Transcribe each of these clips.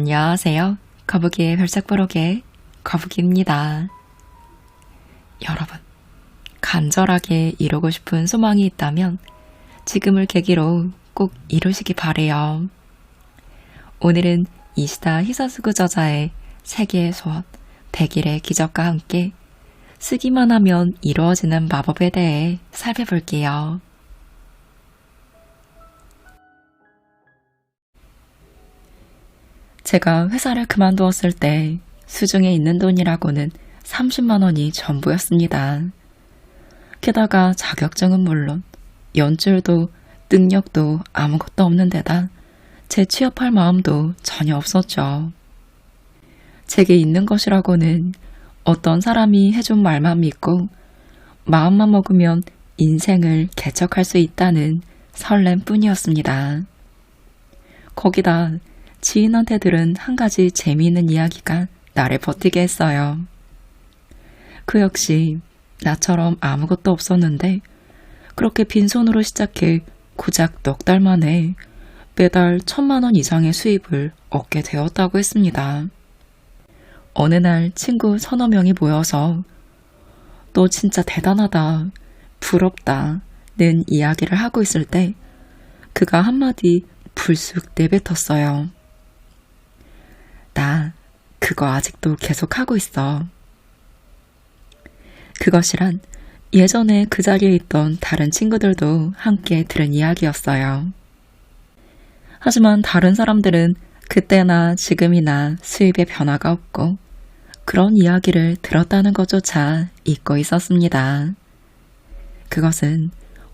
안녕하세요. 거북이의 별책부록의 거북이입니다. 여러분, 간절하게 이루고 싶은 소망이 있다면 지금을 계기로 꼭 이루시기 바래요. 오늘은 이시다 히사스구 저자의 세계의 소원, 100일의 기적과 함께 쓰기만 하면 이루어지는 마법에 대해 살펴볼게요. 제가 회사를 그만두었을 때 수중에 있는 돈이라고는 30만 원이 전부였습니다. 게다가 자격증은 물론 연줄도 능력도 아무것도 없는 데다 재취업할 마음도 전혀 없었죠. 제게 있는 것이라고는 어떤 사람이 해준 말만 믿고 마음만 먹으면 인생을 개척할 수 있다는 설렘 뿐이었습니다. 거기다 지인한테 들은 한 가지 재미있는 이야기가 나를 버티게 했어요. 그 역시 나처럼 아무것도 없었는데 그렇게 빈손으로 시작해 고작 넉 달 만에 매달 1,000만 원 이상의 수입을 얻게 되었다고 했습니다. 어느 날 친구 서너 명이 모여서 너 진짜 대단하다, 부럽다는 이야기를 하고 있을 때 그가 한마디 불쑥 내뱉었어요. 나 그거 아직도 계속하고 있어. 그것이란 예전에 그 자리에 있던 다른 친구들도 함께 들은 이야기였어요. 하지만 다른 사람들은 그때나 지금이나 수입에 변화가 없고 그런 이야기를 들었다는 것조차 잊고 있었습니다. 그것은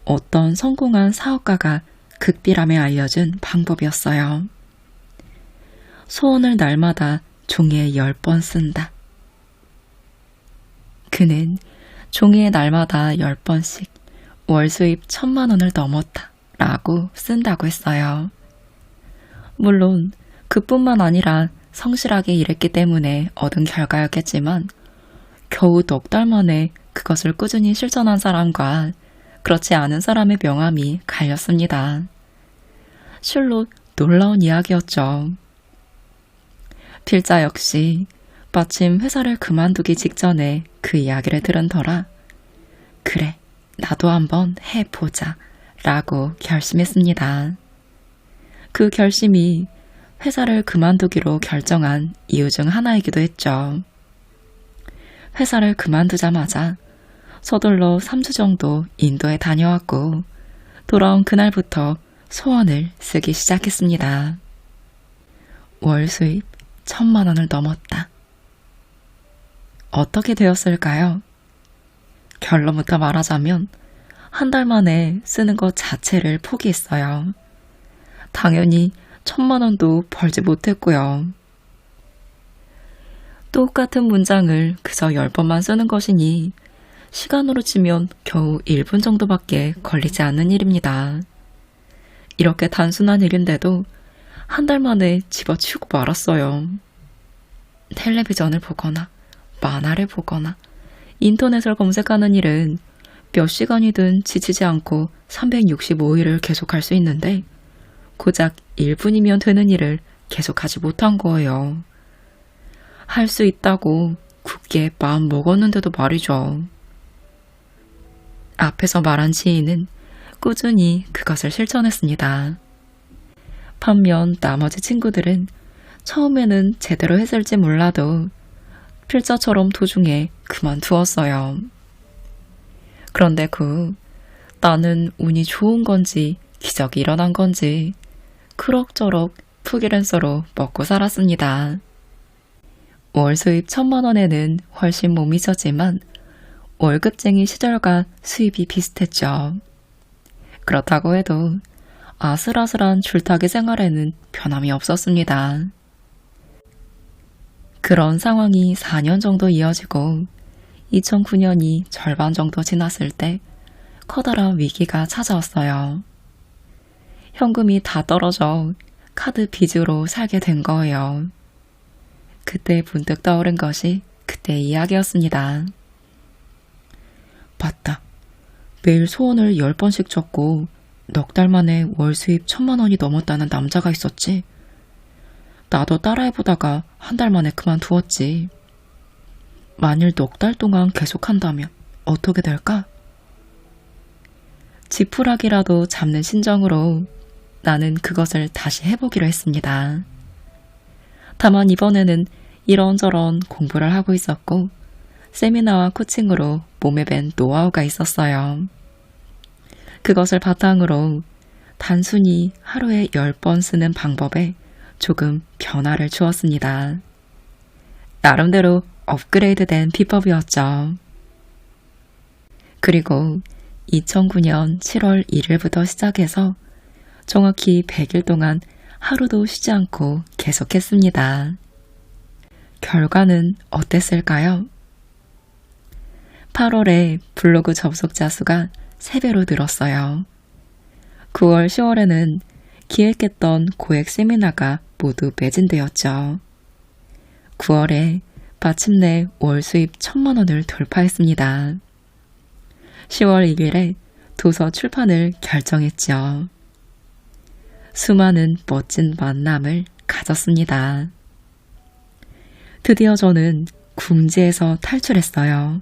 어떤 성공한 사업가가 극비람에 알려준 방법이었어요. 소원을 날마다 종이에 10번 쓴다. 그는 종이에 날마다 10번씩 월 수입 1,000만 원을 넘었다 라고 쓴다고 했어요. 물론 그뿐만 아니라 성실하게 일했기 때문에 얻은 결과였겠지만 겨우 넉 달 만에 그것을 꾸준히 실천한 사람과 그렇지 않은 사람의 명함이 갈렸습니다. 실로 놀라운 이야기였죠. 필자 역시 마침 회사를 그만두기 직전에 그 이야기를 들은 터라 그래, 나도 한번 해보자 라고 결심했습니다. 그 결심이 회사를 그만두기로 결정한 이유 중 하나이기도 했죠. 회사를 그만두자마자 서둘러 3주 정도 인도에 다녀왔고 돌아온 그날부터 소원을 쓰기 시작했습니다. 월 수입 1,000만 원을 넘었다. 어떻게 되었을까요? 결론부터 말하자면 한 달 만에 쓰는 것 자체를 포기했어요. 당연히 1,000만 원도 벌지 못했고요. 똑같은 문장을 그저 10번만 쓰는 것이니 시간으로 치면 겨우 1분 정도밖에 걸리지 않는 일입니다. 이렇게 단순한 일인데도 한 달 만에 집어치우고 말았어요. 텔레비전을 보거나 만화를 보거나 인터넷을 검색하는 일은 몇 시간이든 지치지 않고 365일을 계속할 수 있는데 고작 1분이면 되는 일을 계속하지 못한 거예요. 할 수 있다고 굳게 마음 먹었는데도 말이죠. 앞에서 말한 지인은 꾸준히 그것을 실천했습니다. 반면 나머지 친구들은 처음에는 제대로 했을지 몰라도 필자처럼 도중에 그만두었어요. 그런데 나는 운이 좋은 건지 기적이 일어난 건지 그럭저럭 프리랜서로 먹고 살았습니다. 월 수입 1,000만 원에는 훨씬 못 미쳤지만 월급쟁이 시절과 수입이 비슷했죠. 그렇다고 해도 아슬아슬한 줄타기 생활에는 변함이 없었습니다. 그런 상황이 4년 정도 이어지고 2009년이 절반 정도 지났을 때 커다란 위기가 찾아왔어요. 현금이 다 떨어져 카드 빚으로 살게 된 거예요. 그때 문득 떠오른 것이 그때의 이야기였습니다. 맞다. 매일 소원을 10번씩 적고 넉 달 만에 월 수입 1,000만 원이 넘었다는 남자가 있었지. 나도 따라해보다가 한 달 만에 그만두었지. 만일 넉 달 동안 계속한다면 어떻게 될까? 지푸라기라도 잡는 심정으로 나는 그것을 다시 해보기로 했습니다. 다만 이번에는 이런저런 공부를 하고 있었고 세미나와 코칭으로 몸에 밴 노하우가 있었어요. 그것을 바탕으로 단순히 하루에 10번 쓰는 방법에 조금 변화를 주었습니다. 나름대로 업그레이드된 비법이었죠. 그리고 2009년 7월 1일부터 시작해서 정확히 100일 동안 하루도 쉬지 않고 계속했습니다. 결과는 어땠을까요? 8월에 블로그 접속자 수가 3배로 늘었어요. 9월, 10월에는 기획했던 고액 세미나가 모두 매진되었죠. 9월에 마침내 월 수입 1,000만 원을 돌파했습니다. 10월 1일에 도서 출판을 결정했죠. 수많은 멋진 만남을 가졌습니다. 드디어 저는 궁지에서 탈출했어요.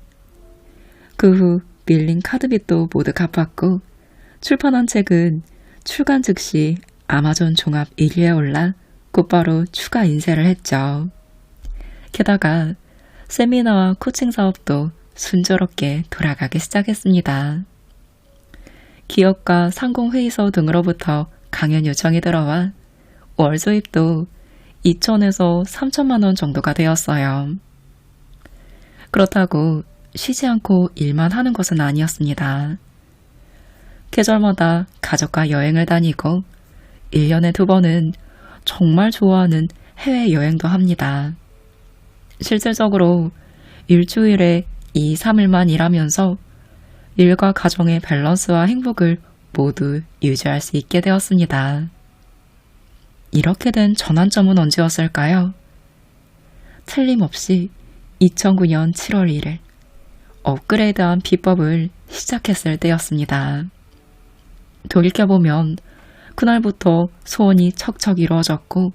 그 후 밀린 카드빚도 모두 갚았고 출판한 책은 출간 즉시 아마존 종합 1위에 올라 곧바로 추가 인쇄를 했죠. 게다가 세미나와 코칭 사업도 순조롭게 돌아가기 시작했습니다. 기업과 상공회의소 등으로부터 강연 요청이 들어와 월 수입도 2천에서 3천만 원 정도가 되었어요. 그렇다고 쉬지 않고 일만 하는 것은 아니었습니다. 계절마다 가족과 여행을 다니고 1년에 2번은 정말 좋아하는 해외여행도 합니다. 실질적으로 일주일에 2, 3일만 일하면서 일과 가정의 밸런스와 행복을 모두 유지할 수 있게 되었습니다. 이렇게 된 전환점은 언제였을까요? 틀림없이 2009년 7월 1일 업그레이드한 비법을 시작했을 때였습니다. 돌이켜보면 그날부터 소원이 척척 이루어졌고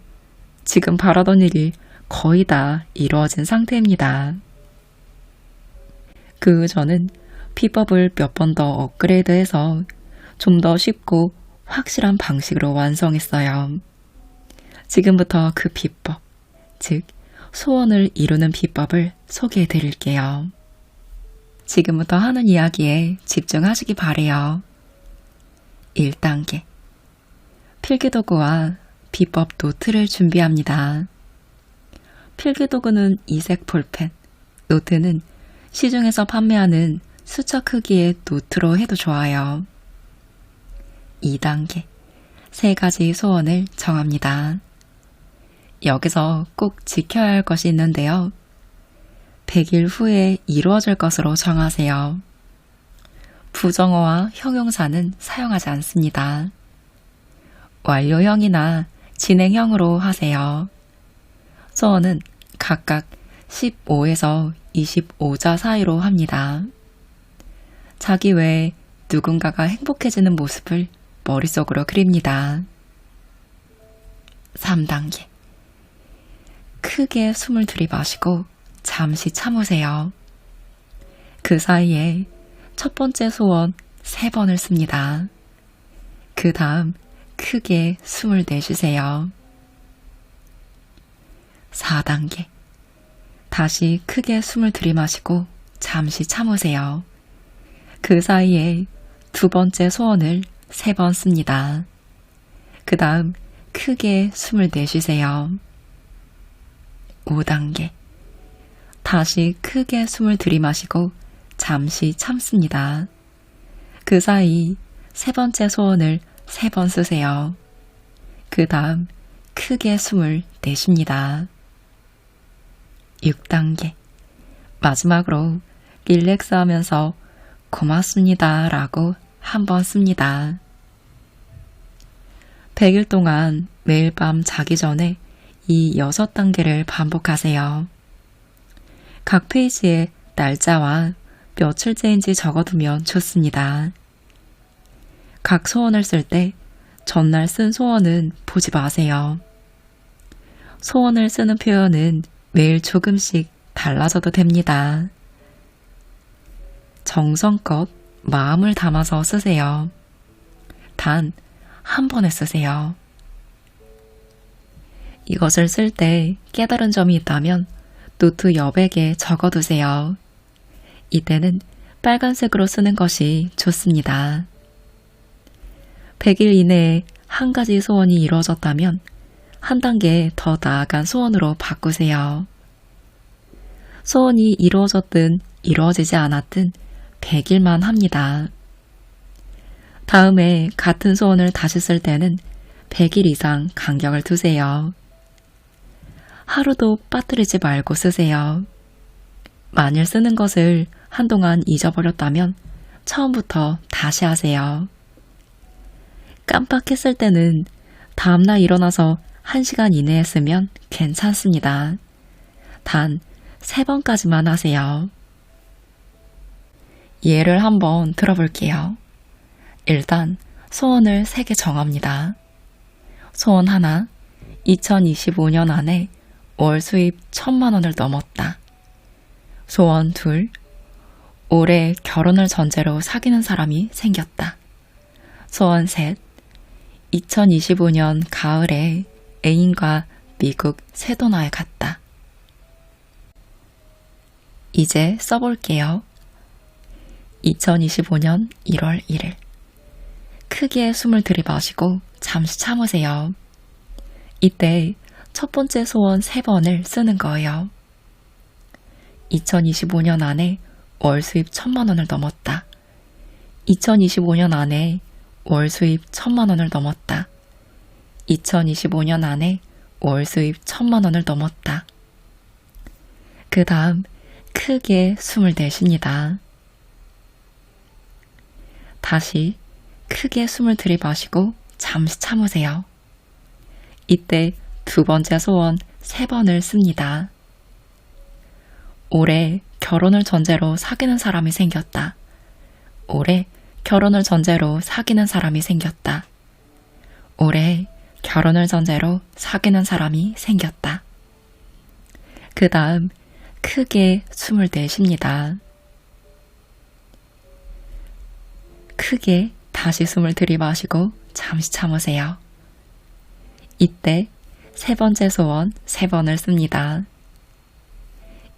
지금 바라던 일이 거의 다 이루어진 상태입니다. 그 후 저는 비법을 몇 번 더 업그레이드해서 좀 더 쉽고 확실한 방식으로 완성했어요. 지금부터 그 비법, 즉 소원을 이루는 비법을 소개해 드릴게요. 지금부터 하는 이야기에 집중하시기 바래요. 1단계 필기도구와 비법 노트를 준비합니다. 필기도구는 이색 볼펜, 노트는 시중에서 판매하는 수첩 크기의 노트로 해도 좋아요. 2단계 3가지 소원을 정합니다. 여기서 꼭 지켜야 할 것이 있는데요. 100일 후에 이루어질 것으로 정하세요. 부정어와 형용사는 사용하지 않습니다. 완료형이나 진행형으로 하세요. 소원은 각각 15에서 25자 사이로 합니다. 자기 외에 누군가가 행복해지는 모습을 머릿속으로 그립니다. 3단계 크게 숨을 들이마시고 잠시 참으세요. 그 사이에 첫 번째 소원 3번을 씁니다. 그 다음 크게 숨을 내쉬세요. 4단계 다시 크게 숨을 들이마시고 잠시 참으세요. 그 사이에 두 번째 소원을 3번 씁니다. 그 다음 크게 숨을 내쉬세요. 5단계 다시 크게 숨을 들이마시고 잠시 참습니다. 그 사이 3번째 소원을 3번 쓰세요. 그 다음 크게 숨을 내쉽니다. 6단계 마지막으로 릴렉스 하면서 고맙습니다 라고 한번 씁니다. 100일 동안 매일 밤 자기 전에 이 6단계를 반복하세요. 각 페이지에 날짜와 며칠째인지 적어두면 좋습니다. 각 소원을 쓸 때 전날 쓴 소원은 보지 마세요. 소원을 쓰는 표현은 매일 조금씩 달라져도 됩니다. 정성껏 마음을 담아서 쓰세요. 단 한 번에 쓰세요. 이것을 쓸 때 깨달은 점이 있다면 노트 여백에 적어두세요. 이때는 빨간색으로 쓰는 것이 좋습니다. 100일 이내에 한 가지 소원이 이루어졌다면 한 단계 더 나아간 소원으로 바꾸세요. 소원이 이루어졌든 이루어지지 않았든 100일만 합니다. 다음에 같은 소원을 다시 쓸 때는 100일 이상 간격을 두세요. 하루도 빠뜨리지 말고 쓰세요. 만일 쓰는 것을 한동안 잊어버렸다면 처음부터 다시 하세요. 깜빡했을 때는 다음날 일어나서 1시간 이내에 쓰면 괜찮습니다. 단 3번까지만 하세요. 예를 한번 들어볼게요. 일단 소원을 3개 정합니다. 소원 하나, 2025년 안에 월 수입 1000만 원을 넘었다. 소원 둘, 올해 결혼을 전제로 사귀는 사람이 생겼다. 소원 셋, 2025년 가을에 애인과 미국 세도나에 갔다. 이제 써볼게요. 2025년 1월 1일. 크게 숨을 들이마시고 잠시 참으세요. 이때 첫 번째 소원 3번을 쓰는 거예요. 2025년 안에 월 수입 1000만 원을 넘었다. 2025년 안에 월 수입 1000만 원을 넘었다. 2025년 안에 월 수입 1000만 원을 넘었다. 그 다음 크게 숨을 내쉽니다. 다시 크게 숨을 들이마시고 잠시 참으세요. 이때 두 번째 소원 3번을 씁니다. 올해 결혼을 전제로 사귀는 사람이 생겼다. 올해 결혼을 전제로 사귀는 사람이 생겼다. 올해 결혼을 전제로 사귀는 사람이 생겼다. 그 다음 크게 숨을 내쉽니다. 크게 다시 숨을 들이마시고 잠시 참으세요. 이때 3번째 소원 3번을 씁니다.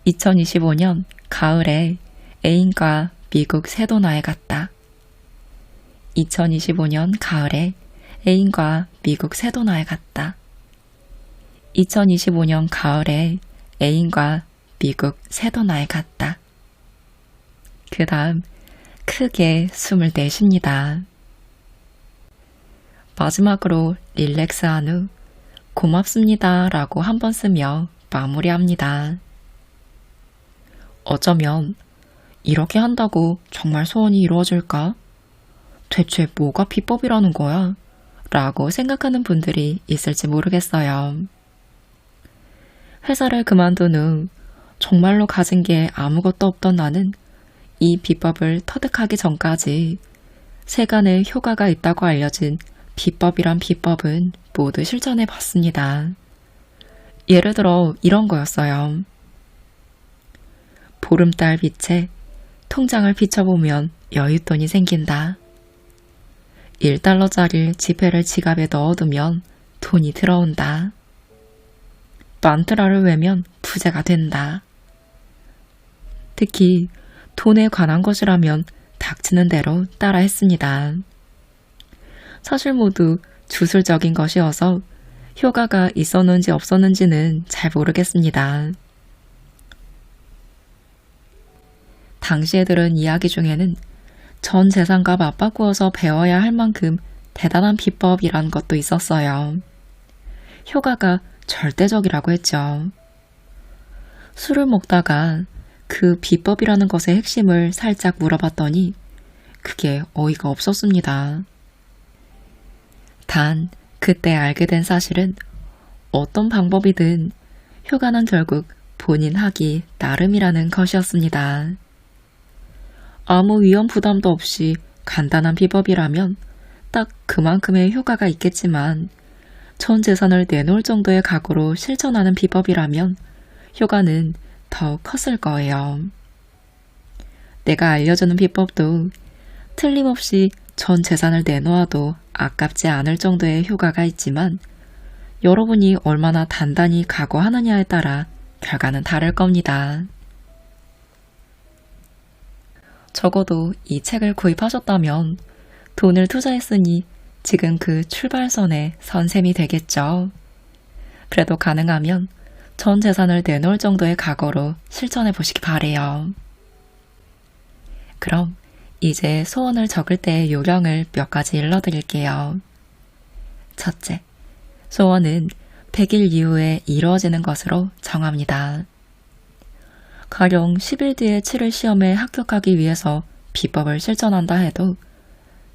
2025년 가을에 애인과 미국 세도나에 갔다. 2025년 가을에 애인과 미국 세도나에 갔다. 2025년 가을에 애인과 미국 세도나에 갔다. 그 다음 크게 숨을 내쉽니다. 마지막으로 릴렉스한 후 고맙습니다 라고 한번 쓰며 마무리합니다. 어쩌면 이렇게 한다고 정말 소원이 이루어질까? 대체 뭐가 비법이라는 거야? 라고 생각하는 분들이 있을지 모르겠어요. 회사를 그만둔 후 정말로 가진 게 아무것도 없던 나는 이 비법을 터득하기 전까지 세간에 효과가 있다고 알려진 비법이란 비법은 모두 실천해 봤습니다. 예를 들어 이런 거였어요. 보름달 빛에 통장을 비춰보면 여윳돈이 생긴다. 1달러짜리 지폐를 지갑에 넣어두면 돈이 들어온다. 만트라를 외면 부자가 된다. 특히 돈에 관한 것이라면 닥치는 대로 따라했습니다. 사실 모두 주술적인 것이어서 효과가 있었는지 없었는지는 잘 모르겠습니다. 당시에 들은 이야기 중에는 전 재산과 맞바꾸어서 배워야 할 만큼 대단한 비법이란 것도 있었어요. 효과가 절대적이라고 했죠. 술을 먹다가 그 비법이라는 것의 핵심을 살짝 물어봤더니 그게 어이가 없었습니다. 단 그때 알게 된 사실은 어떤 방법이든 효과는 결국 본인 하기 나름이라는 것이었습니다. 아무 위험 부담도 없이 간단한 비법이라면 딱 그만큼의 효과가 있겠지만 전 재산을 내놓을 정도의 각오로 실천하는 비법이라면 효과는 더 컸을 거예요. 내가 알려주는 비법도 틀림없이 전 재산을 내놓아도 아깝지 않을 정도의 효과가 있지만 여러분이 얼마나 단단히 각오하느냐에 따라 결과는 다를 겁니다. 적어도 이 책을 구입하셨다면 돈을 투자했으니 지금 그 출발선에 선 셈이 되겠죠. 그래도 가능하면 전 재산을 내놓을 정도의 각오로 실천해 보시기 바래요. 그럼 이제 소원을 적을 때의 요령을 몇 가지 일러드릴게요. 첫째, 소원은 100일 이후에 이루어지는 것으로 정합니다. 가령 10일 뒤에 치를 시험에 합격하기 위해서 비법을 실천한다 해도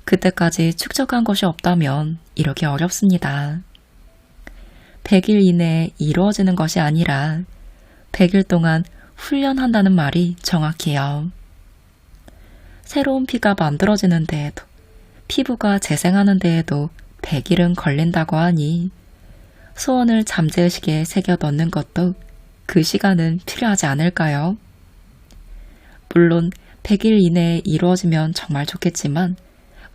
그때까지 축적한 것이 없다면 이루기 어렵습니다. 100일 이내에 이루어지는 것이 아니라 100일 동안 훈련한다는 말이 정확해요. 새로운 피가 만들어지는 데에도 피부가 재생하는 데에도 100일은 걸린다고 하니 소원을 잠재의식에 새겨 넣는 것도 그 시간은 필요하지 않을까요? 물론 100일 이내에 이루어지면 정말 좋겠지만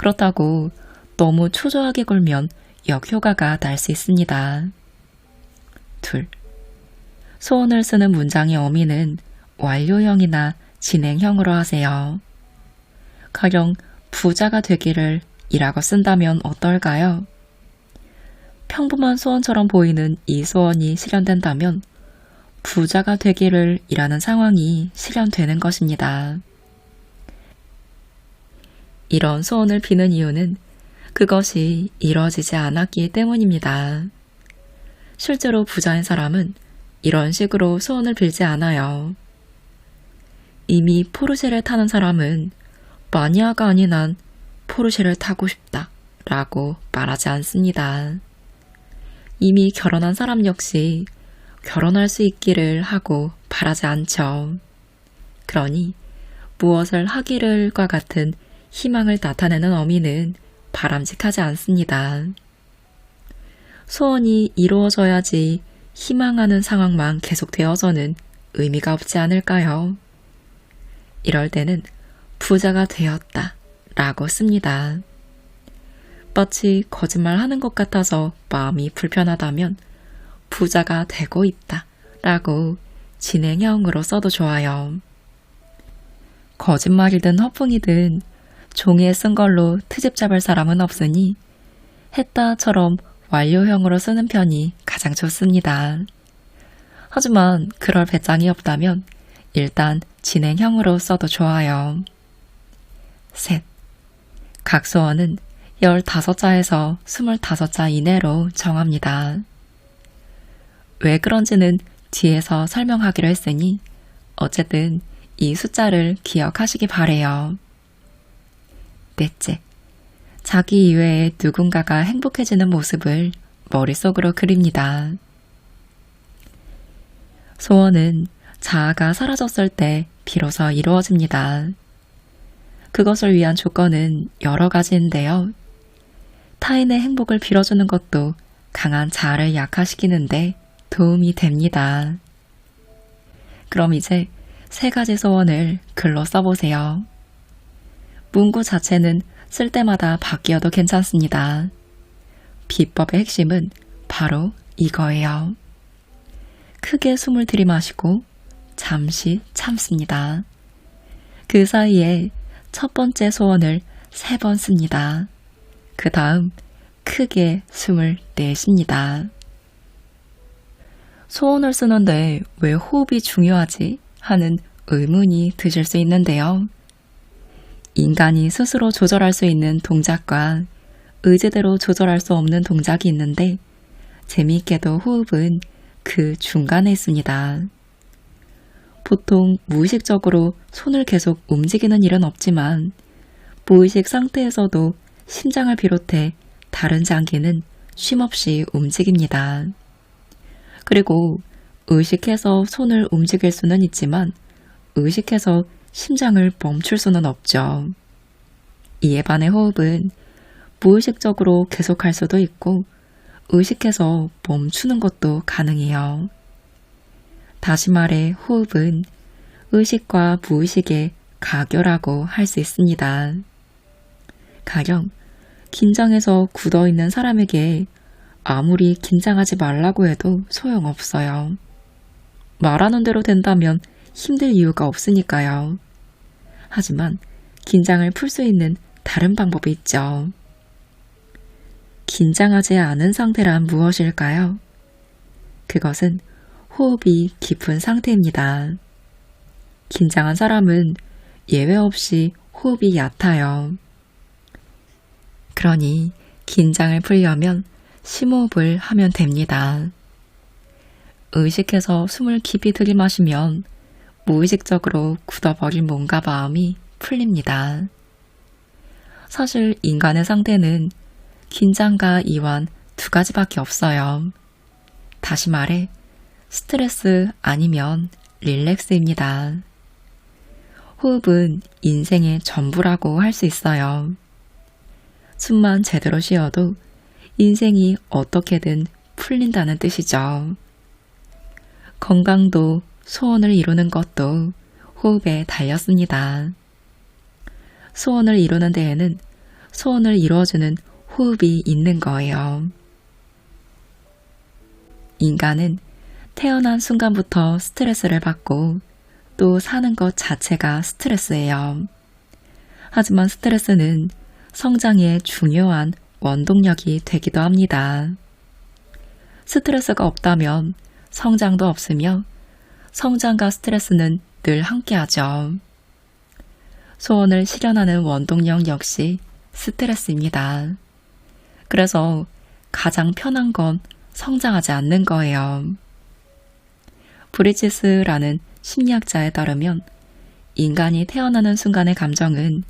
그렇다고 너무 초조하게 굴면 역효과가 날 수 있습니다. 둘, 소원을 쓰는 문장의 어미는 완료형이나 진행형으로 하세요. 가령 부자가 되기를 이라고 쓴다면 어떨까요? 평범한 소원처럼 보이는 이 소원이 실현된다면 부자가 되기를 이라는 상황이 실현되는 것입니다. 이런 소원을 비는 이유는 그것이 이뤄지지 않았기 때문입니다. 실제로 부자인 사람은 이런 식으로 소원을 빌지 않아요. 이미 포르쉐를 타는 사람은 마니아가 아닌 난 포르쉐를 타고 싶다 라고 말하지 않습니다. 이미 결혼한 사람 역시 결혼할 수 있기를 하고 바라지 않죠. 그러니 무엇을 하기를과 같은 희망을 나타내는 어미는 바람직하지 않습니다. 소원이 이루어져야지 희망하는 상황만 계속되어서는 의미가 없지 않을까요? 이럴 때는 부자가 되었다 라고 씁니다. 마치 거짓말하는 것 같아서 마음이 불편하다면 부자가 되고 있다 라고 진행형으로 써도 좋아요. 거짓말이든 허풍이든 종이에 쓴 걸로 트집 잡을 사람은 없으니 했다처럼 완료형으로 쓰는 편이 가장 좋습니다. 하지만 그럴 배짱이 없다면 일단 진행형으로 써도 좋아요. 셋, 각 소원은 15자에서 25자 이내로 정합니다. 왜 그런지는 뒤에서 설명하기로 했으니 어쨌든 이 숫자를 기억하시기 바래요. 넷째, 자기 이외에 누군가가 행복해지는 모습을 머릿속으로 그립니다. 소원은 자아가 사라졌을 때 비로소 이루어집니다. 그것을 위한 조건은 여러 가지인데요. 타인의 행복을 빌어주는 것도 강한 자아를 약화시키는데 도움이 됩니다. 그럼 이제 3가지 소원을 글로 써보세요. 문구 자체는 쓸 때마다 바뀌어도 괜찮습니다. 비법의 핵심은 바로 이거예요. 크게 숨을 들이마시고 잠시 참습니다. 그 사이에 첫 번째 소원을 3번 씁니다. 그 다음 크게 숨을 내쉽니다. 소원을 쓰는데 왜 호흡이 중요하지? 하는 의문이 드실 수 있는데요. 인간이 스스로 조절할 수 있는 동작과 의지대로 조절할 수 없는 동작이 있는데 재미있게도 호흡은 그 중간에 있습니다. 보통 무의식적으로 손을 계속 움직이는 일은 없지만 무의식 상태에서도 심장을 비롯해 다른 장기는 쉼없이 움직입니다. 그리고 의식해서 손을 움직일 수는 있지만 의식해서 심장을 멈출 수는 없죠. 이에 반해 호흡은 무의식적으로 계속할 수도 있고 의식해서 멈추는 것도 가능해요. 다시 말해 호흡은 의식과 무의식의 가교라고 할 수 있습니다. 가령 긴장해서 굳어있는 사람에게 아무리 긴장하지 말라고 해도 소용없어요. 말하는 대로 된다면 힘들 이유가 없으니까요. 하지만 긴장을 풀 수 있는 다른 방법이 있죠. 긴장하지 않은 상태란 무엇일까요? 그것은 호흡이 깊은 상태입니다. 긴장한 사람은 예외 없이 호흡이 얕아요. 그러니 긴장을 풀려면 심호흡을 하면 됩니다. 의식해서 숨을 깊이 들이마시면 무의식적으로 굳어버린 몸과 마음이 풀립니다. 사실 인간의 상태는 긴장과 이완 두 가지밖에 없어요. 다시 말해 스트레스 아니면 릴렉스입니다. 호흡은 인생의 전부라고 할 수 있어요. 숨만 제대로 쉬어도 인생이 어떻게든 풀린다는 뜻이죠. 건강도 소원을 이루는 것도 호흡에 달렸습니다. 소원을 이루는 데에는 소원을 이루어주는 호흡이 있는 거예요. 인간은 태어난 순간부터 스트레스를 받고 또 사는 것 자체가 스트레스예요. 하지만 스트레스는 성장의 중요한 원동력이 되기도 합니다. 스트레스가 없다면 성장도 없으며 성장과 스트레스는 늘 함께하죠. 소원을 실현하는 원동력 역시 스트레스입니다. 그래서 가장 편한 건 성장하지 않는 거예요. 브리지스라는 심리학자에 따르면 인간이 태어나는 순간의 감정은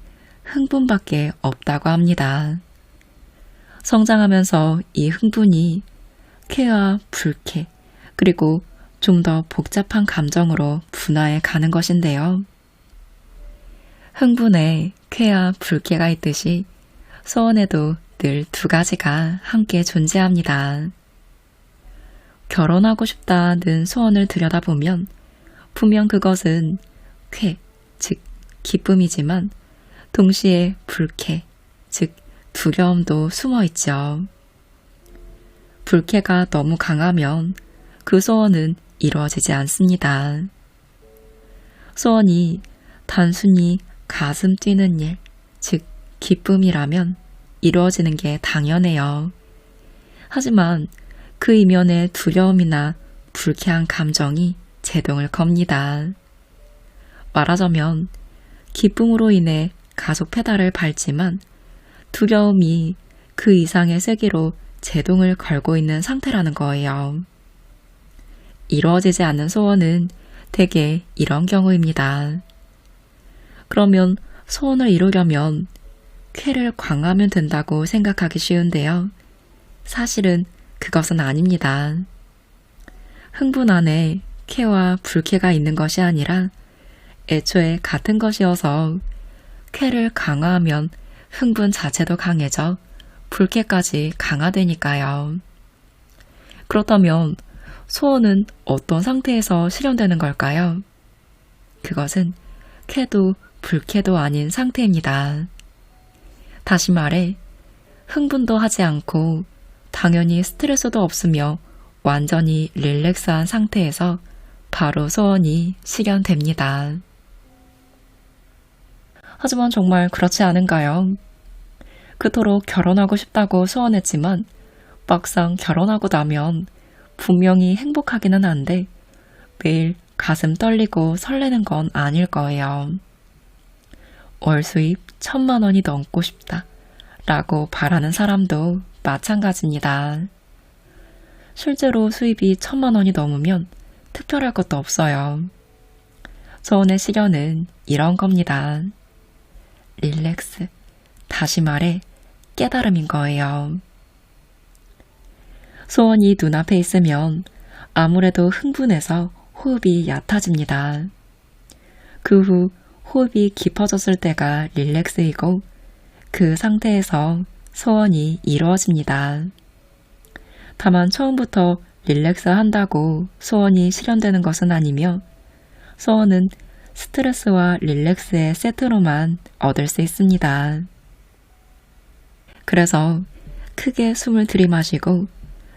흥분밖에 없다고 합니다. 성장하면서 이 흥분이 쾌와 불쾌 그리고 좀 더 복잡한 감정으로 분화해 가는 것인데요. 흥분에 쾌와 불쾌가 있듯이 소원에도 늘 두 가지가 함께 존재합니다. 결혼하고 싶다는 소원을 들여다보면 분명 그것은 쾌, 즉 기쁨이지만 동시에 불쾌, 즉 두려움도 숨어 있죠. 불쾌가 너무 강하면 그 소원은 이루어지지 않습니다. 소원이 단순히 가슴 뛰는 일, 즉 기쁨이라면 이루어지는 게 당연해요. 하지만 그 이면에 두려움이나 불쾌한 감정이 제동을 겁니다. 말하자면 기쁨으로 인해 가속 페달을 밟지만 두려움이 그 이상의 세계로 제동을 걸고 있는 상태라는 거예요. 이루어지지 않는 소원은 대개 이런 경우입니다. 그러면 소원을 이루려면 쾌를 광하면 된다고 생각하기 쉬운데요. 사실은 그것은 아닙니다. 흥분 안에 쾌와 불쾌가 있는 것이 아니라 애초에 같은 것이어서 쾌를 강화하면 흥분 자체도 강해져 불쾌까지 강화되니까요. 그렇다면 소원은 어떤 상태에서 실현되는 걸까요? 그것은 쾌도 불쾌도 아닌 상태입니다. 다시 말해 흥분도 하지 않고 당연히 스트레스도 없으며 완전히 릴렉스한 상태에서 바로 소원이 실현됩니다. 하지만 정말 그렇지 않은가요? 그토록 결혼하고 싶다고 소원했지만 막상 결혼하고 나면 분명히 행복하기는 한데 매일 가슴 떨리고 설레는 건 아닐 거예요. 월 수입 1,000만 원이 넘고 싶다 라고 바라는 사람도 마찬가지입니다. 실제로 수입이 1,000만 원이 넘으면 특별할 것도 없어요. 소원의 실현은 이런 겁니다. 릴렉스, 다시 말해 깨달음인 거예요. 소원이 눈앞에 있으면 아무래도 흥분해서 호흡이 얕아집니다. 그 후 호흡이 깊어졌을 때가 릴렉스이고 그 상태에서 소원이 이루어집니다. 다만 처음부터 릴렉스 한다고 소원이 실현되는 것은 아니며 소원은 스트레스와 릴렉스의 세트로만 얻을 수 있습니다. 그래서 크게 숨을 들이마시고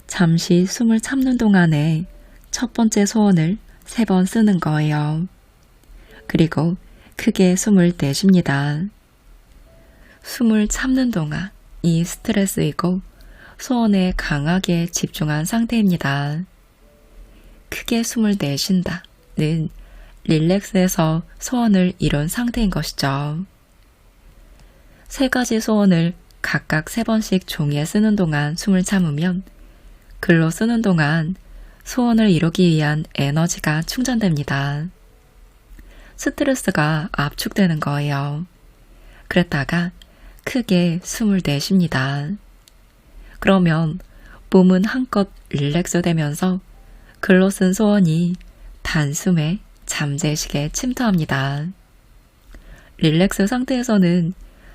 잠시 숨을 참는 동안에 첫 번째 소원을 3번 쓰는 거예요. 그리고 크게 숨을 내쉽니다. 숨을 참는 동안 이 스트레스이고 소원에 강하게 집중한 상태입니다. 크게 숨을 내쉰다는 릴렉스해서 소원을 이룬 상태인 것이죠. 3가지 소원을 각각 3번씩 종이에 쓰는 동안 숨을 참으면 글로 쓰는 동안 소원을 이루기 위한 에너지가 충전됩니다. 스트레스가 압축되는 거예요. 그랬다가 크게 숨을 내쉽니다. 그러면 몸은 한껏 릴렉스 되면서 글로 쓴 소원이 단숨에 잠재의식에 침투합니다. 릴렉스 상태에서는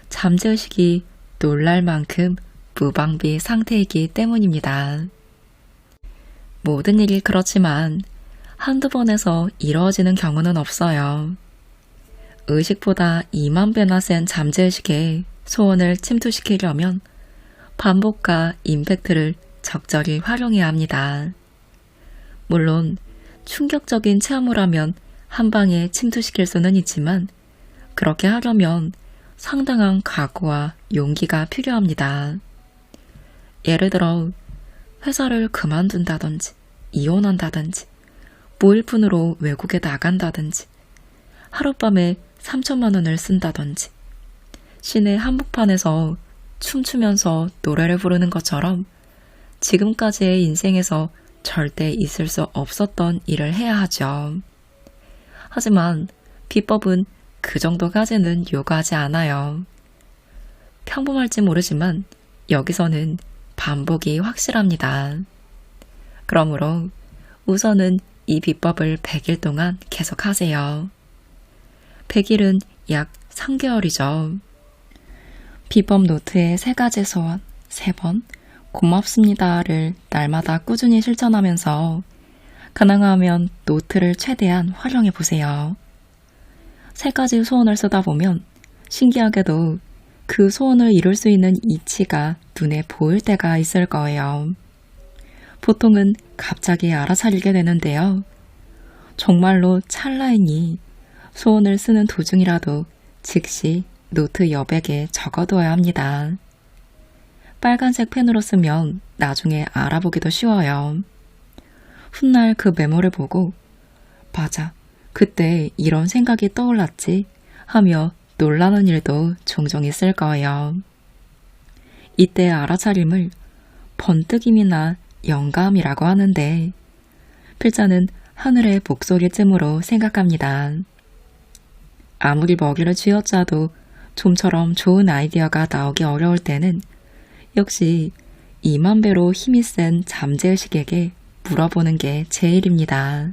잠재의식이 놀랄 만큼 무방비 상태이기 때문입니다. 모든 일이 그렇지만 한두 번에서 이루어지는 경우는 없어요. 의식보다 2만 배나 센 잠재의식에 소원을 침투시키려면 반복과 임팩트를 적절히 활용해야 합니다. 물론 충격적인 체험을 하면 한 방에 침투시킬 수는 있지만 그렇게 하려면 상당한 각오와 용기가 필요합니다. 예를 들어 회사를 그만둔다든지 이혼한다든지 무일푼으로 외국에 나간다든지 하룻밤에 3천만 원을 쓴다든지 시내 한복판에서 춤추면서 노래를 부르는 것처럼 지금까지의 인생에서 절대 있을 수 없었던 일을 해야 하죠. 하지만 비법은 그 정도까지는 요구하지 않아요. 평범할지 모르지만 여기서는 반복이 확실합니다. 그러므로 우선은 이 비법을 100일 동안 계속하세요. 100일은 약 3개월이죠. 비법 노트에 3가지 소원, 3번, 고맙습니다를 날마다 꾸준히 실천하면서 가능하면 노트를 최대한 활용해 보세요. 3가지 소원을 쓰다 보면 신기하게도 그 소원을 이룰 수 있는 이치가 눈에 보일 때가 있을 거예요. 보통은 갑자기 알아차리게 되는데요. 정말로 찰나이니 소원을 쓰는 도중이라도 즉시 노트 여백에 적어둬야 합니다. 빨간색 펜으로 쓰면 나중에 알아보기도 쉬워요. 훗날 그 메모를 보고 맞아, 그때 이런 생각이 떠올랐지 하며 놀라는 일도 종종 있을 거예요. 이때 알아차림을 번뜩임이나 영감이라고 하는데 필자는 하늘의 목소리쯤으로 생각합니다. 아무리 먹이를 쥐어짜도 좀처럼 좋은 아이디어가 나오기 어려울 때는 역시 2만 배로 힘이 센 잠재의식에게 물어보는 게 제일입니다.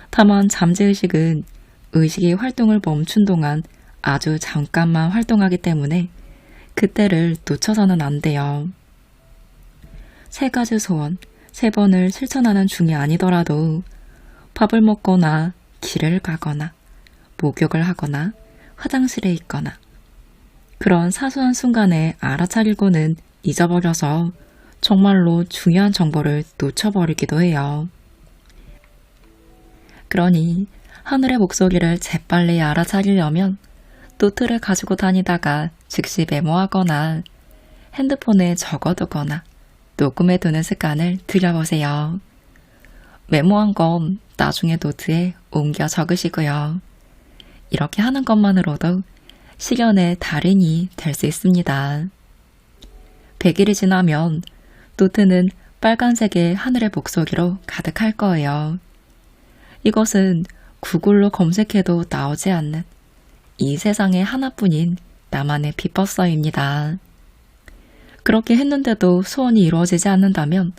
다만 잠재의식은 의식이 활동을 멈춘 동안 아주 잠깐만 활동하기 때문에 그때를 놓쳐서는 안 돼요. 3가지 소원, 3번을 실천하는 중이 아니더라도 밥을 먹거나 길을 가거나 목욕을 하거나 화장실에 있거나 그런 사소한 순간에 알아차리고는 잊어버려서 정말로 중요한 정보를 놓쳐버리기도 해요. 그러니 하늘의 목소리를 재빨리 알아차리려면 노트를 가지고 다니다가 즉시 메모하거나 핸드폰에 적어두거나 녹음해두는 습관을 들여보세요. 메모한 건 나중에 노트에 옮겨 적으시고요. 이렇게 하는 것만으로도 실현의 달인이 될 수 있습니다. 100일이 지나면 노트는 빨간색의 하늘의 목소리로 가득할 거예요. 이것은 구글로 검색해도 나오지 않는 이 세상에 하나뿐인 나만의 비법서입니다. 그렇게 했는데도 소원이 이루어지지 않는다면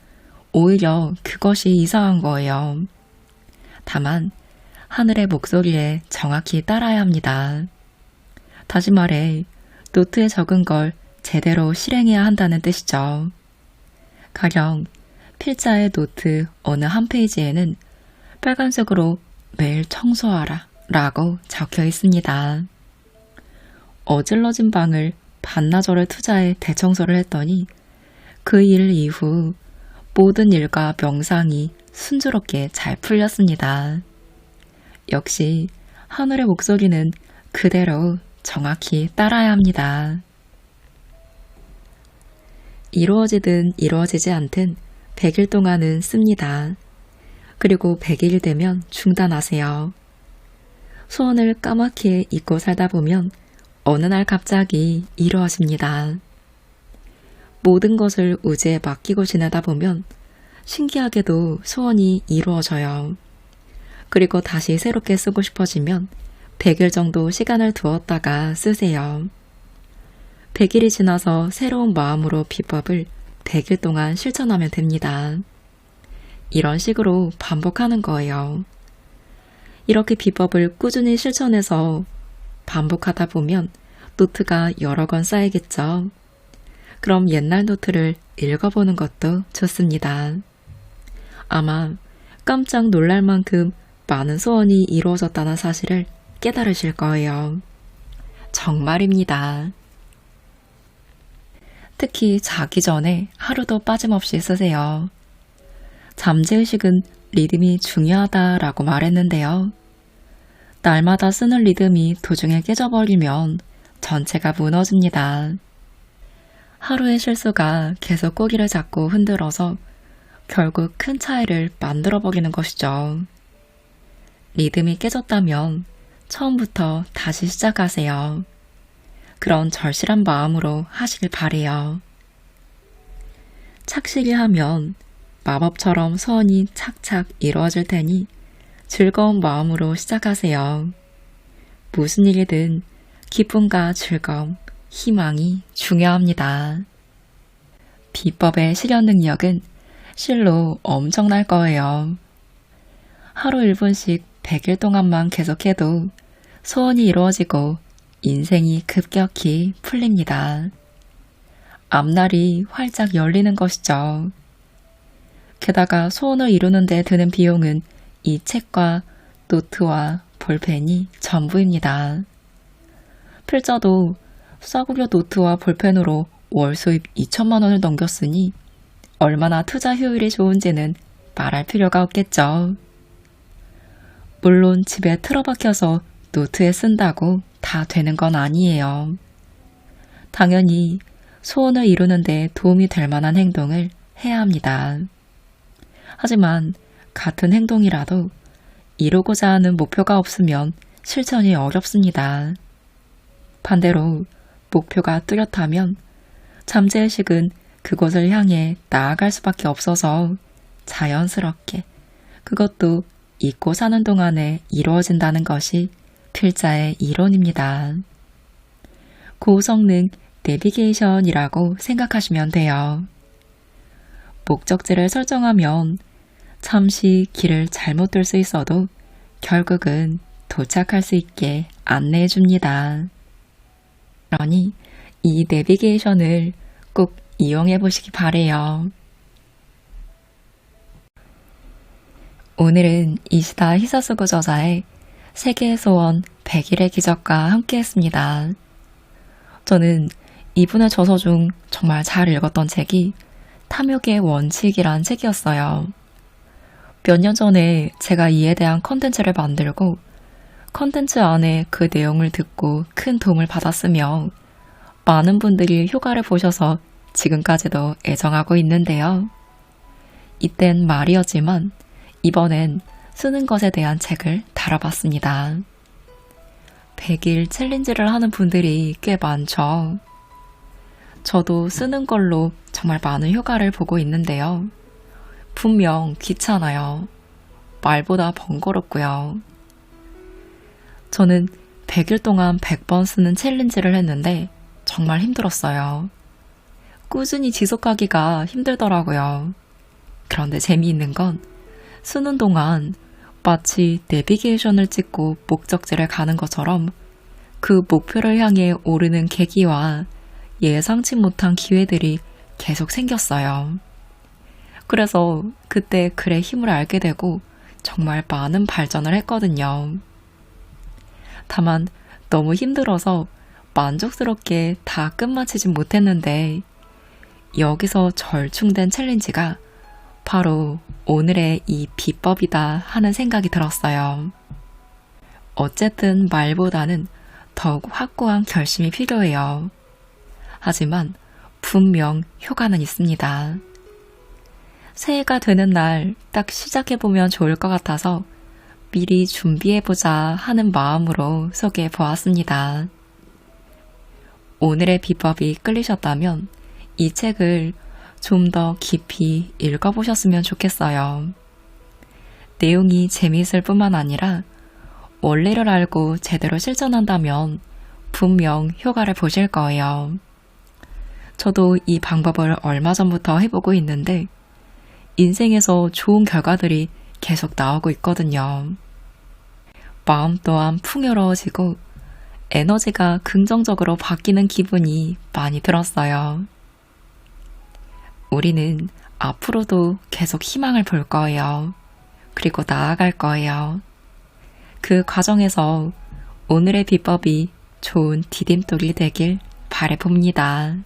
오히려 그것이 이상한 거예요. 다만 하늘의 목소리에 정확히 따라야 합니다. 다시 말해 노트에 적은 걸 제대로 실행해야 한다는 뜻이죠. 가령 필자의 노트 어느 한 페이지에는 빨간색으로 매일 청소하라 라고 적혀 있습니다. 어질러진 방을 반나절을 투자해 대청소를 했더니 그 일 이후 모든 일과 명상이 순조롭게 잘 풀렸습니다. 역시 하늘의 목소리는 그대로 정확히 따라야 합니다. 이루어지든 이루어지지 않든 100일 동안은 씁니다. 그리고 100일 되면 중단하세요. 소원을 까맣게 잊고 살다 보면 어느 날 갑자기 이루어집니다. 모든 것을 우주에 맡기고 지내다 보면 신기하게도 소원이 이루어져요. 그리고 다시 새롭게 쓰고 싶어지면 100일 정도 시간을 두었다가 쓰세요. 100일이 지나서 새로운 마음으로 비법을 100일 동안 실천하면 됩니다. 이런 식으로 반복하는 거예요. 이렇게 비법을 꾸준히 실천해서 반복하다 보면 노트가 여러 권 쌓이겠죠. 그럼 옛날 노트를 읽어보는 것도 좋습니다. 아마 깜짝 놀랄 만큼 많은 소원이 이루어졌다는 사실을 깨달으실 거예요. 정말입니다. 특히 자기 전에 하루도 빠짐없이 쓰세요. 잠재의식은 리듬이 중요하다라고 말했는데요. 날마다 쓰는 리듬이 도중에 깨져버리면 전체가 무너집니다. 하루의 실수가 계속 꼬기를 잡고 흔들어서 결국 큰 차이를 만들어버리는 것이죠. 리듬이 깨졌다면 처음부터 다시 시작하세요. 그런 절실한 마음으로 하시길 바래요. 착실히 하면 마법처럼 소원이 착착 이루어질 테니 즐거운 마음으로 시작하세요. 무슨 일이든 기쁨과 즐거움, 희망이 중요합니다. 비법의 실현 능력은 실로 엄청날 거예요. 하루 1분씩 100일 동안만 계속해도 소원이 이루어지고 인생이 급격히 풀립니다. 앞날이 활짝 열리는 것이죠. 게다가 소원을 이루는 데 드는 비용은 이 책과 노트와 볼펜이 전부입니다. 필자도 싸구려 노트와 볼펜으로 월 수입 2천만 원을 넘겼으니 얼마나 투자 효율이 좋은지는 말할 필요가 없겠죠. 물론 집에 틀어박혀서 노트에 쓴다고 다 되는 건 아니에요. 당연히 소원을 이루는 데 도움이 될 만한 행동을 해야 합니다. 하지만 같은 행동이라도 이루고자 하는 목표가 없으면 실천이 어렵습니다. 반대로 목표가 뚜렷하면 잠재의식은 그곳을 향해 나아갈 수밖에 없어서 자연스럽게 그것도 잊고 사는 동안에 이루어진다는 것이 필자의 이론입니다. 고성능 내비게이션이라고 생각하시면 돼요. 목적지를 설정하면 잠시 길을 잘못 들 수 있어도 결국은 도착할 수 있게 안내해 줍니다. 그러니 이 내비게이션을 꼭 이용해 보시기 바래요. 오늘은 이시다 히사스고 저자의 세계의 소원 100일의 기적과 함께 했습니다. 저는 이분의 저서 중 정말 잘 읽었던 책이 탐욕의 원칙이란 책이었어요. 몇 년 전에 제가 이에 대한 컨텐츠를 만들고 컨텐츠 안에 그 내용을 듣고 큰 도움을 받았으며 많은 분들이 효과를 보셔서 지금까지도 애정하고 있는데요. 이땐 말이었지만 이번엔 쓰는 것에 대한 책을 다뤄봤습니다. 100일 챌린지를 하는 분들이 꽤 많죠. 저도 쓰는 걸로 정말 많은 효과를 보고 있는데요. 분명 귀찮아요. 말보다 번거롭고요. 저는 100일 동안 100번 쓰는 챌린지를 했는데 정말 힘들었어요. 꾸준히 지속하기가 힘들더라고요. 그런데 재미있는 건 쓰는 동안 마치 내비게이션을 찍고 목적지를 가는 것처럼 그 목표를 향해 오르는 계기와 예상치 못한 기회들이 계속 생겼어요. 그래서 그때 글의 힘을 알게 되고 정말 많은 발전을 했거든요. 다만 너무 힘들어서 만족스럽게 다 끝마치진 못했는데 여기서 절충된 챌린지가 바로 오늘의 이 비법이다 하는 생각이 들었어요. 어쨌든 말보다는 더욱 확고한 결심이 필요해요. 하지만 분명 효과는 있습니다. 새해가 되는 날 딱 시작해보면 좋을 것 같아서 미리 준비해보자 하는 마음으로 소개해보았습니다. 오늘의 비법이 끌리셨다면 이 책을 좀 더 깊이 읽어보셨으면 좋겠어요. 내용이 재미있을 뿐만 아니라 원리를 알고 제대로 실천한다면 분명 효과를 보실 거예요. 저도 이 방법을 얼마 전부터 해보고 있는데 인생에서 좋은 결과들이 계속 나오고 있거든요. 마음 또한 풍요로워지고 에너지가 긍정적으로 바뀌는 기분이 많이 들었어요. 우리는 앞으로도 계속 희망을 볼 거예요. 그리고 나아갈 거예요. 그 과정에서 오늘의 비법이 좋은 디딤돌이 되길 바라봅니다.